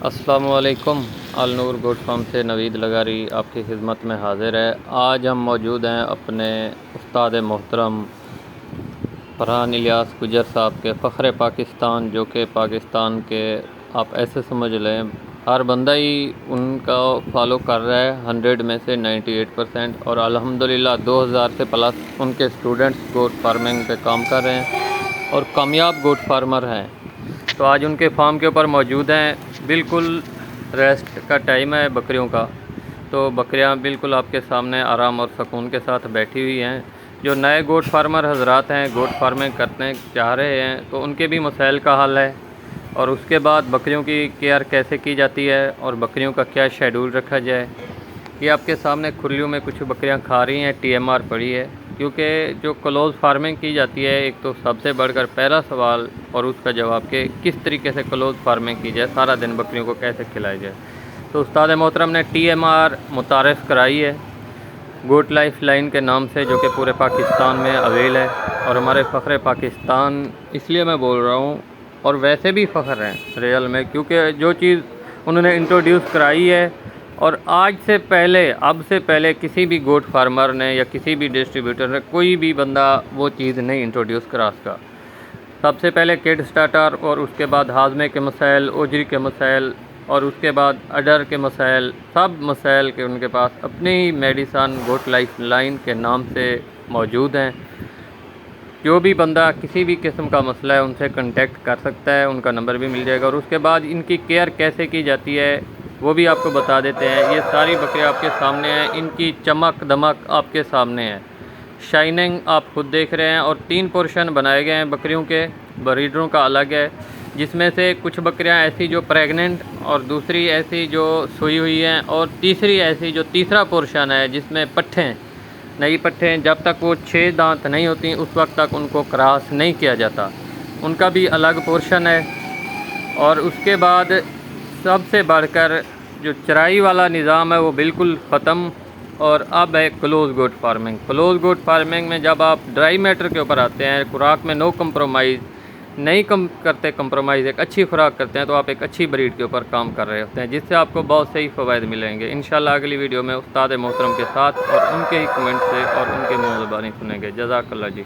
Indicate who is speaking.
Speaker 1: السلام علیکم۔ النور گوٹ فارم سے نوید لغاری آپ کی خدمت میں حاضر ہے۔ آج ہم موجود ہیں اپنے استاد محترم فرحان الیاس گجر صاحب کے فخر پاکستان، جو کہ پاکستان کے آپ ایسے سمجھ لیں ہر بندہ ہی ان کا فالو کر رہا ہے، 100 میں سے 98%، اور الحمدللہ 2000 سے پلس ان کے اسٹوڈنٹس گوٹ فارمنگ پہ کام کر رہے ہیں اور کامیاب گوٹ فارمر ہیں۔ تو آج ان کے فارم کے اوپر موجود ہیں۔ بالکل ریسٹ کا ٹائم ہے بکریوں کا، تو بکریاں بالکل آپ کے سامنے آرام اور سکون کے ساتھ بیٹھی ہوئی ہیں۔ جو نئے گوٹ فارمر حضرات ہیں، گوٹ فارمنگ کرنے چاہ رہے ہیں، تو ان کے بھی مسائل کا حل ہے، اور اس کے بعد بکریوں کی کیئر کیسے کی جاتی ہے اور بکریوں کا کیا شیڈول رکھا جائے۔ یہ آپ کے سامنے کھلیوں میں کچھ بکریاں کھا رہی ہیں، TMR پڑی ہے، کیونکہ جو کلوز فارمنگ کی جاتی ہے، ایک تو سب سے بڑھ کر پہلا سوال اور اس کا جواب کہ کس طریقے سے کلوز فارمنگ کی جائے، سارا دن بکریوں کو کیسے کھلایا جائے۔ تو استاد محترم نے TMR متعارف کرائی ہے گوٹ لائف لائن کے نام سے، جو کہ پورے پاکستان میں اویل ہے، اور ہمارے فخر پاکستان اس لیے میں بول رہا ہوں، اور ویسے بھی فخر ہیں ریئل میں، کیونکہ جو چیز انہوں نے انٹروڈیوس کرائی ہے، اور آج سے پہلے اب سے پہلے کسی بھی گوٹ فارمر نے یا کسی بھی ڈسٹریبیوٹر نے کوئی بھی بندہ وہ چیز نہیں انٹروڈیوس کرا سکا۔ سب سے پہلے کڈ سٹارٹر، اور اس کے بعد ہاضمے کے مسائل، اوجری کے مسائل، اور اس کے بعد اڈر کے مسائل، سب مسائل کے ان کے پاس اپنی ہی میڈیسن گوٹ لائف لائن کے نام سے موجود ہیں۔ جو بھی بندہ کسی بھی قسم کا مسئلہ ہے ان سے کنٹیکٹ کر سکتا ہے، ان کا نمبر بھی مل جائے گا، اور اس کے بعد ان کی کیئر کیسے کی جاتی ہے وہ بھی آپ کو بتا دیتے ہیں۔ یہ ساری بکریاں آپ کے سامنے ہیں، ان کی چمک دمک آپ کے سامنے ہے، شائننگ آپ خود دیکھ رہے ہیں، اور 3 پورشن بنائے گئے ہیں بکریوں کے، بریڈروں کا الگ ہے، جس میں سے کچھ بکریاں ایسی جو پریگننٹ، اور دوسری ایسی جو سوئی ہوئی ہیں، اور تیسری ایسی جو تیسرا پورشن ہے جس میں پٹھیں، نئی پٹھیں، جب تک وہ 6 دانت نہیں ہوتی اس وقت تک ان کو کراس نہیں کیا جاتا، ان کا بھی الگ پورشن ہے۔ اور اس کے بعد سب سے بڑھ کر جو چرائی والا نظام ہے وہ بالکل ختم، اور اب ہے کلوز گوٹ فارمنگ۔ کلوز گوٹ فارمنگ میں جب آپ ڈرائی میٹر کے اوپر آتے ہیں، خوراک میں نو کمپرومائز نہیں کرتے، کمپرومائز ایک اچھی خوراک کرتے ہیں، تو آپ ایک اچھی بریڈ کے اوپر کام کر رہے ہوتے ہیں، جس سے آپ کو بہت سے ہی فوائد ملیں گے۔ انشاءاللہ اگلی ویڈیو میں استاد محترم کے ساتھ اور ان کے ہی کمنٹ سے اور ان کے منہ زبانی سنیں گے۔ جزاک اللہ جی۔